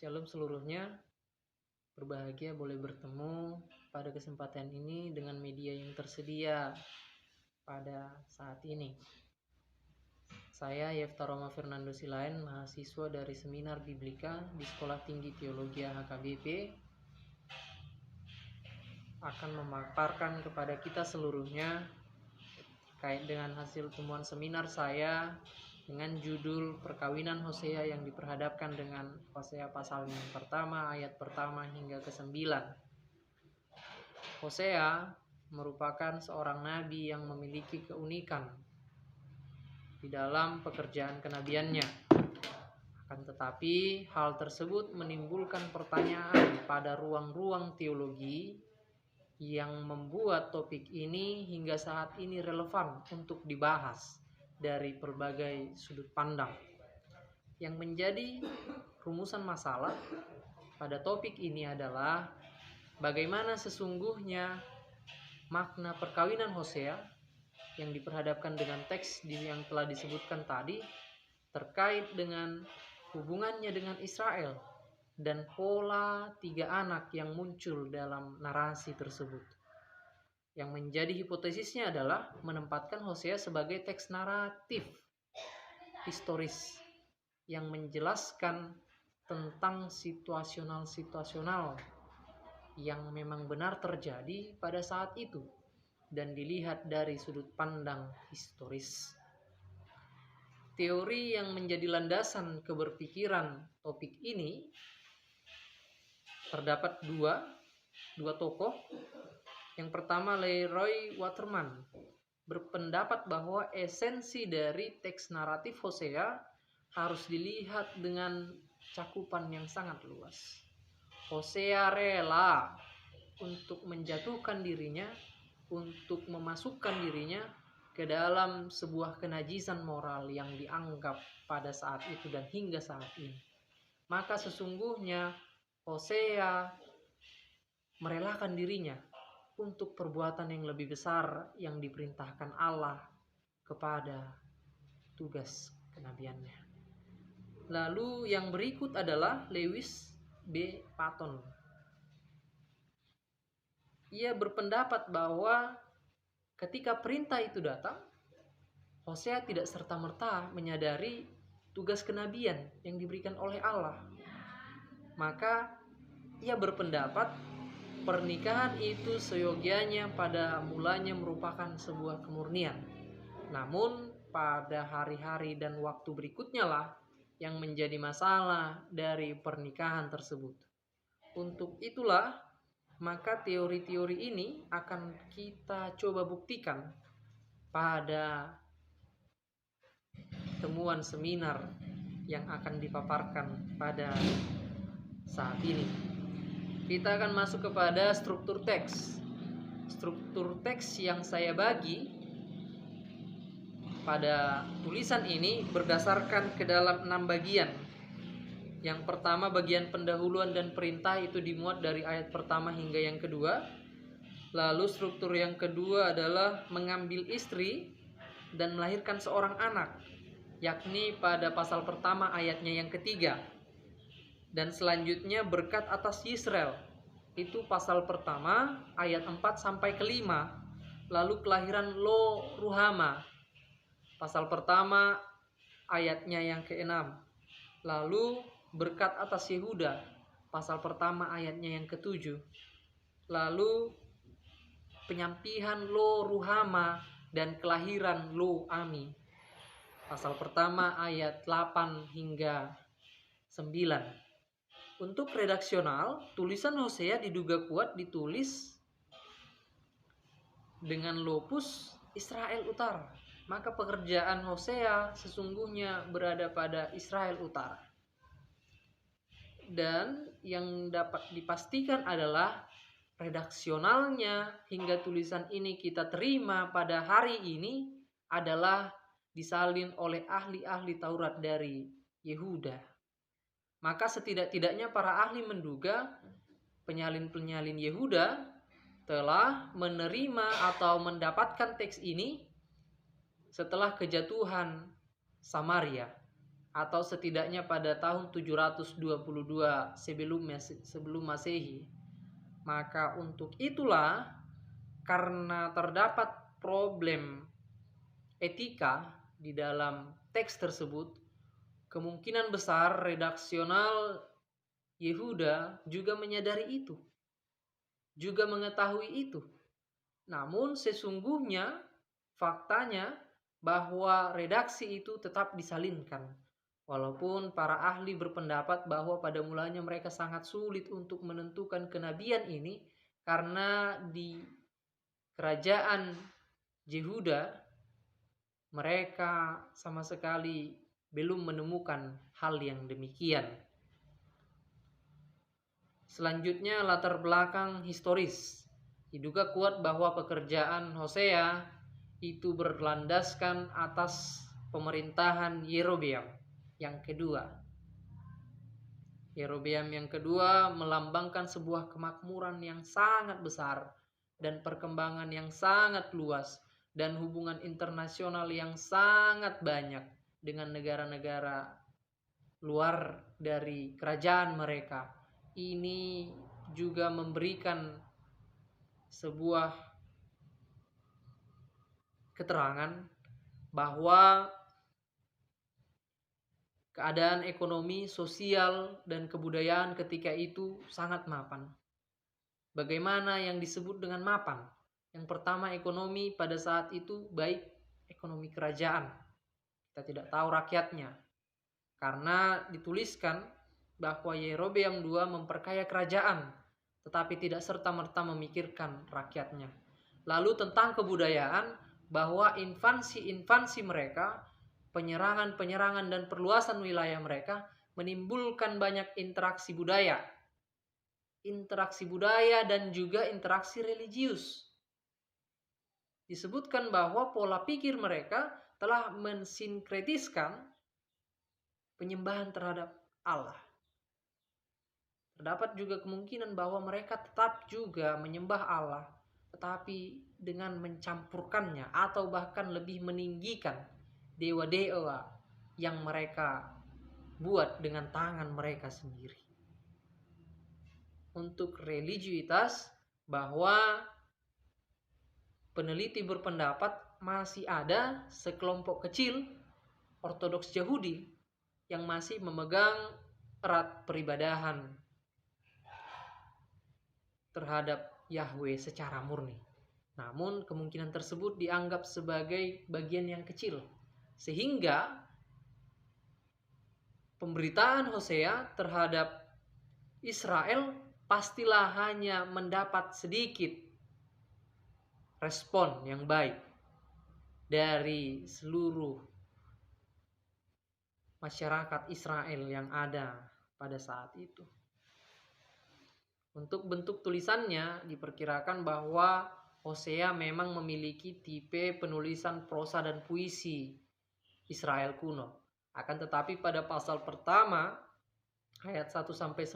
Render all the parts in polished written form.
Shalom seluruhnya, berbahagia boleh bertemu pada kesempatan ini dengan media yang tersedia pada saat ini. Saya Yefta Roma Fernando Silain, mahasiswa dari Seminar Biblika di Sekolah Tinggi Teologi HKBP, akan memaparkan kepada kita seluruhnya terkait dengan hasil temuan seminar saya dengan judul Perkawinan Hosea yang diperhadapkan dengan Hosea pasal yang pertama, ayat pertama hingga ke-9. Hosea merupakan seorang nabi yang memiliki keunikan di dalam pekerjaan kenabiannya. Akan tetapi, hal tersebut menimbulkan pertanyaan pada ruang-ruang teologi yang membuat topik ini hingga saat ini relevan untuk dibahas dari berbagai sudut pandang. Yang menjadi rumusan masalah pada topik ini adalah bagaimana sesungguhnya makna perkawinan Hosea yang diperhadapkan dengan teks yang telah disebutkan tadi terkait dengan hubungannya dengan Israel dan pola 3 anak yang muncul dalam narasi tersebut. Yang menjadi hipotesisnya adalah menempatkan Hosea sebagai teks naratif historis yang menjelaskan tentang situasional yang memang benar terjadi pada saat itu dan dilihat dari sudut pandang historis. Teori yang menjadi landasan keberpikiran topik ini terdapat dua tokoh. Yang pertama, Leroy Waterman berpendapat bahwa esensi dari teks naratif Hosea harus dilihat dengan cakupan yang sangat luas. Hosea rela untuk menjatuhkan dirinya, untuk memasukkan dirinya ke dalam sebuah kenajisan moral yang dianggap pada saat itu dan hingga saat ini. Maka sesungguhnya Hosea merelakan dirinya untuk perbuatan yang lebih besar yang diperintahkan Allah kepada tugas kenabiannya. Lalu yang berikut adalah Lewis B. Patton. Ia berpendapat bahwa ketika perintah itu datang, Hosea tidak serta-merta menyadari tugas kenabian yang diberikan oleh Allah. Maka ia berpendapat pernikahan itu seyogianya pada mulanya merupakan sebuah kemurnian. Namun pada hari-hari dan waktu berikutnya lah yang menjadi masalah dari pernikahan tersebut. Untuk itulah maka teori-teori ini akan kita coba buktikan pada temuan seminar yang akan dipaparkan pada saat ini. Kita akan masuk kepada struktur teks. Struktur teks yang saya bagi pada tulisan ini berdasarkan ke dalam 6 bagian. Yang pertama, bagian pendahuluan dan perintah itu dimuat dari ayat pertama hingga yang kedua. Lalu struktur yang kedua adalah mengambil istri dan melahirkan seorang anak, yakni pada pasal pertama ayatnya yang ketiga. Dan selanjutnya berkat atas Yisrael, itu pasal pertama ayat 4 sampai ke 5. Lalu kelahiran Lo Ruhama, pasal pertama ayatnya yang ke-6. Lalu berkat atas Yehuda, pasal pertama ayatnya yang ke-7. Lalu penyampihan Lo Ruhama dan kelahiran Lo Ami, pasal pertama ayat 8 hingga 9. Untuk redaksional, tulisan Hosea diduga kuat ditulis dengan lopus Israel Utara. Maka pekerjaan Hosea sesungguhnya berada pada Israel Utara. Dan yang dapat dipastikan adalah redaksionalnya hingga tulisan ini kita terima pada hari ini adalah disalin oleh ahli-ahli Taurat dari Yehuda. Maka setidak-tidaknya para ahli menduga penyalin-penyalin Yehuda telah menerima atau mendapatkan teks ini setelah kejatuhan Samaria. atau setidaknya pada tahun 722 sebelum Masehi. Maka untuk itulah, karena terdapat problem etika di dalam teks tersebut, kemungkinan besar redaksional Yehuda juga menyadari itu, juga mengetahui itu. Namun sesungguhnya faktanya bahwa redaksi itu tetap disalinkan. Walaupun para ahli berpendapat bahwa pada mulanya mereka sangat sulit untuk menentukan kenabian ini, karena di kerajaan Yehuda mereka sama sekali belum menemukan hal yang demikian. Selanjutnya, latar belakang historis. Diduga kuat bahwa pekerjaan Hosea itu berlandaskan atas pemerintahan Yerobeam yang kedua. Yerobeam yang kedua melambangkan sebuah kemakmuran yang sangat besar dan perkembangan yang sangat luas dan hubungan internasional yang sangat banyak dengan negara-negara luar dari kerajaan mereka. Ini juga memberikan sebuah keterangan bahwa keadaan ekonomi, sosial, dan kebudayaan ketika itu sangat mapan. Bagaimana yang disebut dengan mapan? Yang pertama, ekonomi pada saat itu baik ekonomi kerajaan. Kita tidak tahu rakyatnya. Karena dituliskan bahwa Yerobeam II memperkaya kerajaan, tetapi tidak serta-merta memikirkan rakyatnya. Lalu tentang kebudayaan, bahwa invasi mereka, penyerangan dan perluasan wilayah mereka menimbulkan banyak interaksi budaya dan juga interaksi religius. Disebutkan bahwa pola pikir mereka telah mensinkretiskan penyembahan terhadap Allah. Terdapat juga kemungkinan bahwa mereka tetap juga menyembah Allah, tetapi dengan mencampurkannya atau bahkan lebih meninggikan dewa-dewa yang mereka buat dengan tangan mereka sendiri. Untuk religiusitas, bahwa peneliti berpendapat masih ada sekelompok kecil Ortodoks Yahudi yang masih memegang erat peribadahan terhadap Yahweh secara murni. Namun kemungkinan tersebut dianggap sebagai bagian yang kecil, sehingga pemberitaan Hosea terhadap Israel pastilah hanya mendapat sedikit respon yang baik dari seluruh masyarakat Israel yang ada pada saat itu. Untuk bentuk tulisannya, diperkirakan bahwa Hosea memang memiliki tipe penulisan prosa dan puisi Israel kuno. Akan tetapi pada pasal pertama, ayat 1-9,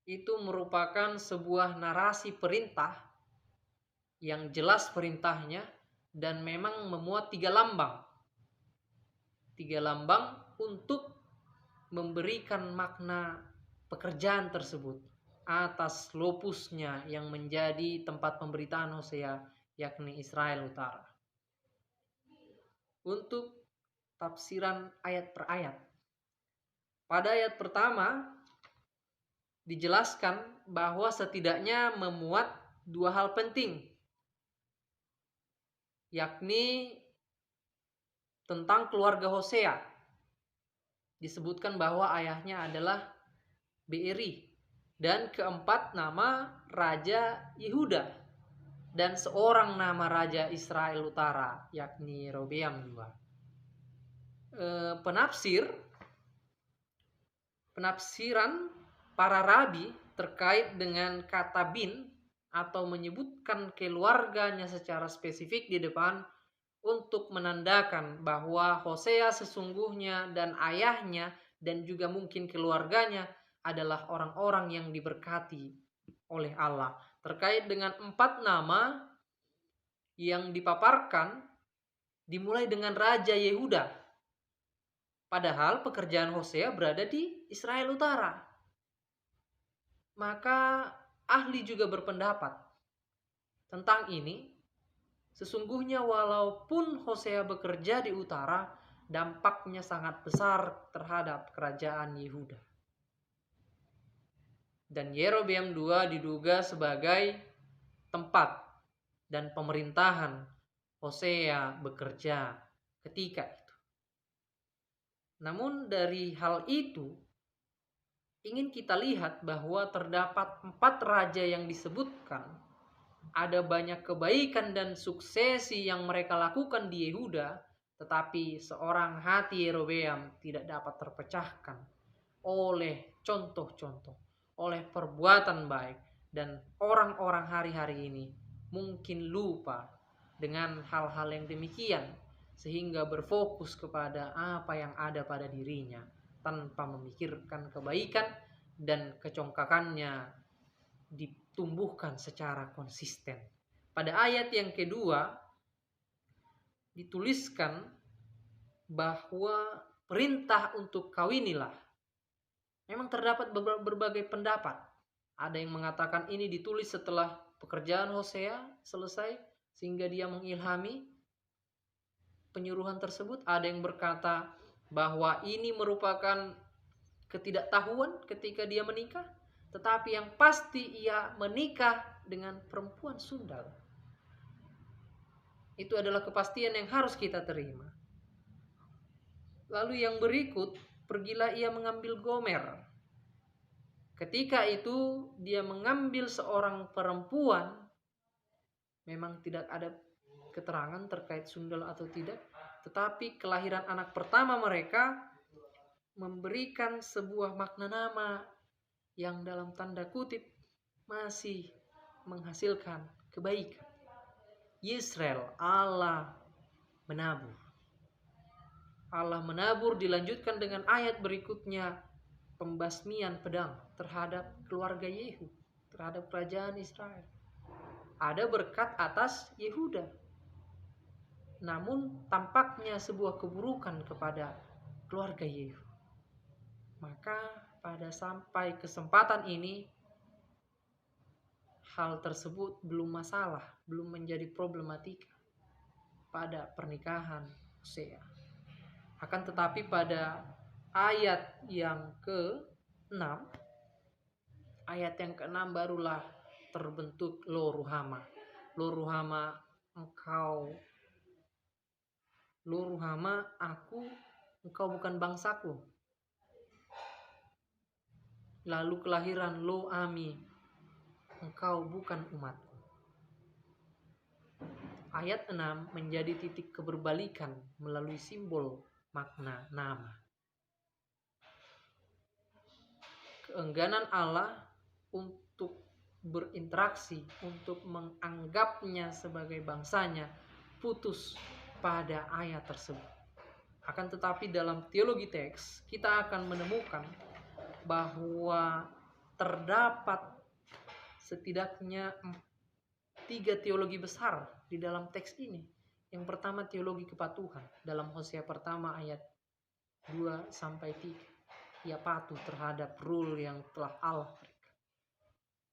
itu merupakan sebuah narasi perintah yang jelas perintahnya dan memang memuat 3 lambang. 3 lambang untuk memberikan makna pekerjaan tersebut atas lopusnya yang menjadi tempat pemberitaan Hosea, yakni Israel Utara. Untuk tafsiran ayat per ayat, pada ayat pertama dijelaskan bahwa setidaknya memuat 2 hal penting, yakni tentang keluarga Hosea. Disebutkan bahwa ayahnya adalah Beeri, dan keempat nama Raja Yehuda, dan seorang nama Raja Israel Utara, yakni Yerobeam II. Penafsiran para rabi terkait dengan kata bin atau menyebutkan keluarganya secara spesifik di depan untuk menandakan bahwa Hosea sesungguhnya dan ayahnya dan juga mungkin keluarganya adalah orang-orang yang diberkati oleh Allah. Terkait dengan 4 nama yang dipaparkan, dimulai dengan Raja Yehuda. Padahal pekerjaan Hosea berada di Israel Utara. Maka ahli juga berpendapat tentang ini. Sesungguhnya walaupun Hosea bekerja di utara, dampaknya sangat besar terhadap kerajaan Yehuda. Dan Yerobeam II diduga sebagai tempat dan pemerintahan Hosea bekerja ketika itu. Namun dari hal itu ingin kita lihat bahwa terdapat 4 raja yang disebutkan. Ada banyak kebaikan dan suksesi yang mereka lakukan di Yehuda, tetapi seorang hati Yerobeam tidak dapat terpecahkan oleh contoh-contoh, oleh perbuatan baik. Dan orang-orang hari-hari ini mungkin lupa dengan hal-hal yang demikian, sehingga berfokus kepada apa yang ada pada dirinya tanpa memikirkan kebaikan dan kecongkakannya ditumbuhkan secara konsisten. Pada ayat yang kedua dituliskan bahwa perintah untuk kawinilah. Memang terdapat berbagai pendapat. Ada yang mengatakan ini ditulis setelah pekerjaan Hosea selesai sehingga dia mengilhami penyuruhan tersebut. Ada yang berkata bahwa ini merupakan ketidaktahuan ketika dia menikah. Tetapi yang pasti ia menikah dengan perempuan sundal. Itu adalah kepastian yang harus kita terima. Lalu yang berikut, pergilah ia mengambil Gomer. Ketika itu dia mengambil seorang perempuan. Memang tidak ada keterangan terkait sundal atau tidak. Tetapi kelahiran anak pertama mereka memberikan sebuah makna nama yang dalam tanda kutip masih menghasilkan kebaikan. Yisrael, Allah menabur. Allah menabur dilanjutkan dengan ayat berikutnya, pembasmian pedang terhadap keluarga Yehu, terhadap kerajaan Israel. Ada berkat atas Yehuda. Namun tampaknya sebuah keburukan kepada keluarga Yehu. Maka pada sampai kesempatan ini hal tersebut belum masalah, belum menjadi problematika pada pernikahan Hosea. Akan tetapi pada ayat yang ke-6, ayat yang ke-6 barulah terbentuk lo ruhama. Lo ruhama engkau, lo ruhama aku, engkau bukan bangsaku. Lalu kelahiran lo ami, engkau bukan umatku. Ayat 6 menjadi titik keberbalikan melalui simbol makna nama. Keengganan Allah untuk berinteraksi, untuk menganggapnya sebagai bangsanya, putus pada ayat tersebut. Akan tetapi dalam teologi teks kita akan menemukan bahwa terdapat setidaknya 3 teologi besar di dalam teks ini. Yang pertama teologi kepatuhan dalam Hosea pertama ayat 2-3. Ia patuh terhadap rule yang telah Allah berikan.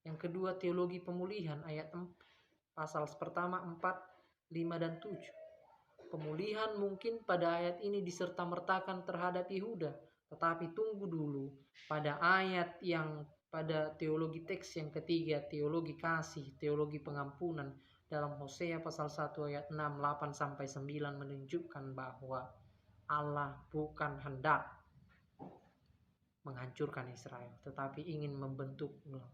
Yang kedua teologi pemulihan ayat 4, pasal pertama 4, 5 dan 7. Pemulihan mungkin pada ayat ini diserta-mertakan terhadap Yehuda, tetapi tunggu dulu pada ayat yang pada teologi teks yang ketiga, teologi kasih, teologi pengampunan dalam Hosea pasal 1 ayat 6, 8 sampai 9 menunjukkan bahwa Allah bukan hendak menghancurkan Israel, tetapi ingin membentuknya.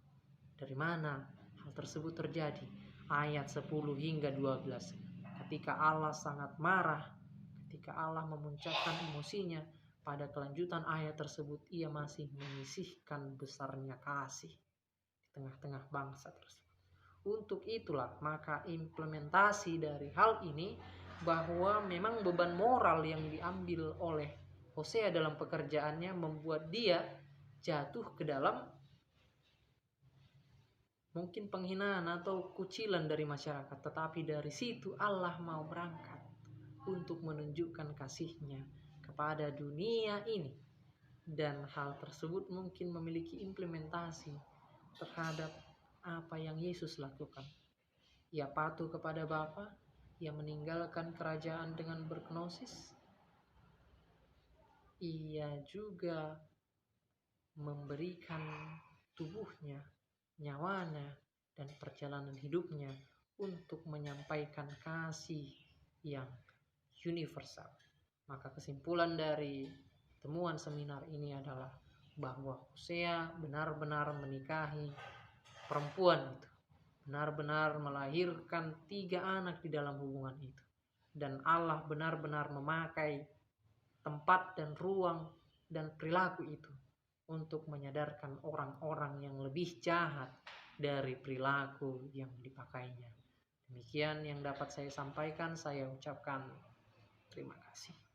Dari mana hal tersebut terjadi? Ayat 10 hingga 12. Ketika Allah sangat marah, ketika Allah memuncakkan emosinya, pada kelanjutan ayat tersebut ia masih menyisihkan besarnya kasih di tengah-tengah bangsa tersebut. Untuk itulah maka implementasi dari hal ini bahwa memang beban moral yang diambil oleh Hosea dalam pekerjaannya membuat dia jatuh ke dalam mungkin penghinaan atau kucilan dari masyarakat. Tetapi dari situ Allah mau berangkat untuk menunjukkan kasihnya kepada dunia ini. Dan hal tersebut mungkin memiliki implementasi terhadap apa yang Yesus lakukan. Ia patuh kepada Bapa, ia meninggalkan kerajaan dengan berkenosis. Ia juga memberikan tubuhnya, nyawanya, dan perjalanan hidupnya untuk menyampaikan kasih yang universal. Maka kesimpulan dari temuan seminar ini adalah bahwa Hosea benar-benar menikahi perempuan itu, benar-benar melahirkan 3 anak di dalam hubungan itu, dan Allah benar-benar memakai tempat dan ruang dan perilaku itu untuk menyadarkan orang-orang yang lebih jahat dari perilaku yang dipakainya. Demikian yang dapat saya sampaikan. Saya ucapkan terima kasih.